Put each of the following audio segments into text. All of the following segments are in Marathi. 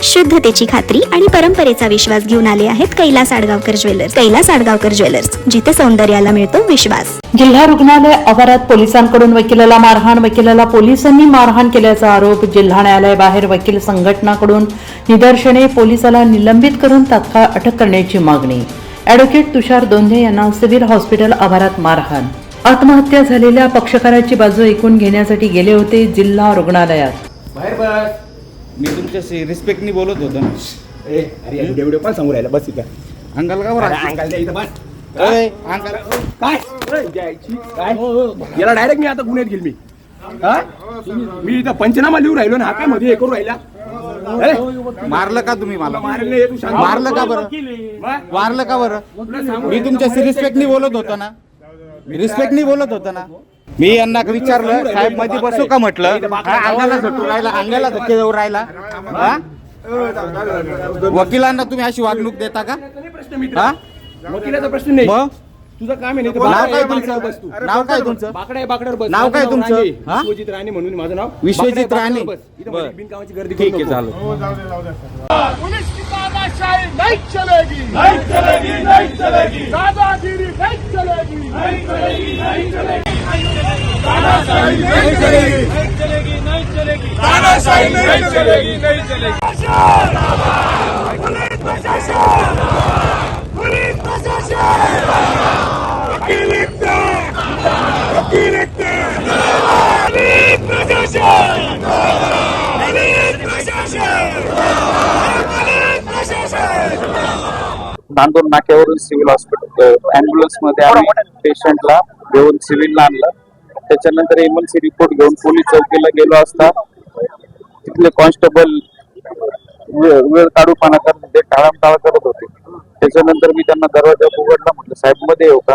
शुद्धतेची खात्री आणि परंपरेचा विश्वास घेऊन आले आहेत कैलास आडगावकर ज्वेलर्स. कैलास आडगावकर ज्वेलर्स, जिथे सौंदर्याला मिळतो विश्वास. जिल्हा रुग्णालय आवारात पोलिसांकडून वकिलाला मारहाण. वकिलाला पोलिसांनी मारहाण केल्याचा आरोप. जिल्हा न्यायालयाबाहेर वकील संघटनाकडून निदर्शने. पोलिसाला निलंबित करून तात्काळ अटक करण्याची मागणी. ॲडव्होकेट तुषार दोंधे यांना सिव्हिल हॉस्पिटल आवारात मारहाण. आत्महत्या झालेल्या पक्षकाराची बाजू ऐकून घेण्यासाठी गेले होते जिल्हा रुग्णालयात. बाहेर बस. मी तुमच्याशी रिस्पेक्टनी बोलत होतो ना. अरे एवढे पण समोर राहिला बस इथं. अंगाला का बरं अंगाल द्या इथं बस. अंगाला काय काय याला डायरेक्ट मी आता गुन्ह्यात घेईल मी. हा मी इथं पंचनामा लिहून राहिलो ना. हा काय मध्ये हे करू राहिला. मारलं का तुम्ही मला? मारले तू सांग. मारलं का बरं? मारलं का बरं? मी तुमच्याशी रिस्पेक्टनी बोलत होतो ना. रिस्पेक्टनी बोलत होतो ना. मी यांना विचारलं, साहेब मध्ये बसू का म्हटलं. अंगाला झटून राहिला, अंगाला धक्के देऊ राहिला. वकिलांना तुम्ही अशी वागणूक देता का? हा वकिलाचा प्रश्न नाही. मग तुझं काम आहे. नाव काय तुमचं? नाव काय तुमचं? बाकड्यावर बस. नाव काय तुमचं? हा? विश्वजित राणे म्हणून माझं नाव. विश्वजित राणे. इथं बिनकामाची गर्दी ठीक आहे, करू चालू. पुलिस की तानाशाही नहीं चलेगी, नहीं चलेगी, नहीं चलेगी। दादागिरी नहीं चलेगी, नहीं चलेगी, नहीं चलेगी। तानाशाही नहीं चलेगी, नहीं चलेगी, नहीं चलेगी। तानाशाही नहीं चलेगी, नहीं चलेगी। पुलिस प्रशासन, पुलिस प्रशासन, वकील इत्तेफाक, वकील इत्तेफाक, पुलिस प्रशासन, पुलिस प्रशासन। नांदूर नाक्यावरून सिव्हिल हॉस्पिटल अँब्युलन्स मध्ये आम्ही पेशंटला घेऊन सिव्हिलला आणलं. त्याच्यानंतर एमएलसी रिपोर्ट घेऊन पोलीस चौकीला गेलो असता तिथले कॉन्स्टेबल वेळ काढूपणा करत होते, टाळामटाळ करत होते. त्याच्यानंतर मी त्यांना दरवाजा उघडला. म्हटलं साहेब मध्ये येऊ का?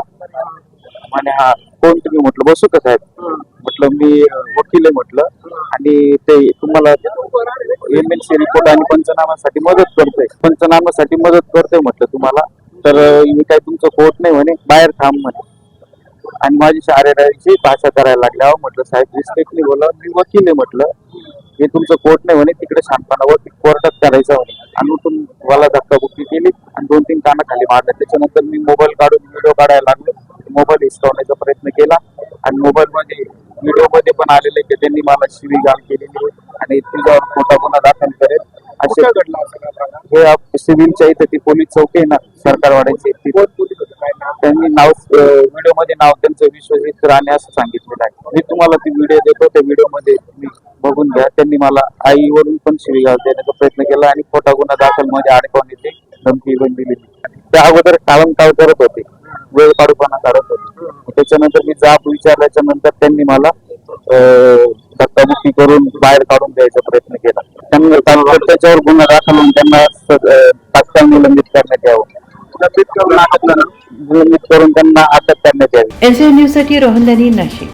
म्हणे हा कोण तुम्ही? म्हटलं बसू का साहेब? म्हटलं मी वकील आहे म्हटलं आणि ते तुम्हाला एमएलसी रिपोर्ट आणि पंचनामासाठी मदत करतोय. पंचनामासाठी मदत करतोय म्हटलं तुम्हाला. तर मी काय तुमचं कोर्ट नाही म्हणे, बाहेर थांब म्हणे. आणि माझी शारेराची भाषा करायला लागल्या. म्हटलं साहेब रिस्पेक्टली बोला, मी वकील आहे म्हटलं. हे तुमचं कोर्ट नाही म्हणे, तिकडे शांतपणा वकील कोर्टात करायचं म्हणे. आणि उठून मला धक्काबुक्की केली आणि 2-3 काना खाली मारल्या. त्याच्यानंतर मी मोबाईल काढून व्हिडिओ काढायला लागलो. मोबाईल हिसकावण्याचा प्रयत्न केला आणि मोबाईल मध्ये व्हिडिओ मध्ये पण आलेले की त्यांनी मला शिवीगाळ केलेली आणि तुझ्यावर खोटा गुन्हा दाखल करेल असे. हे सिव्हिलच्या इथे ती पोलीस चौकी आहे ना सरकारवाड्याची, त्यांनी नाव व्हिडिओ मध्ये नाव त्यांचं विश्वजित राणे असं सांगितलेलं आहे. मी तुम्हाला ती व्हिडिओ देतो. त्या व्हिडिओ मध्ये तुम्ही बघून घ्या. त्यांनी मला आईवरून पण शिवीगाळ देण्याचा प्रयत्न केला आणि खोटा गुन्हा दाखल मध्ये अडकवण्याची धमकी पण दिली. त्या अगोदर टाळमटाळ करत होते, वेळ काढूपणा काढत होते. त्याच्यानंतर मी जाब विचारल्याच्या नंतर त्यांनी मला धक्काबुक्की करून बाहेर काढून द्यायचा प्रयत्न केला. त्यांनी त्याच्यावर गुन्हा दाखल होऊन त्यांना तात्काळ निलंबित करण्यात यावं. निलंबित करून त्यांना अटक करण्यात यावी. एसएन न्यूज साठी रोहन दनी, नाशिक.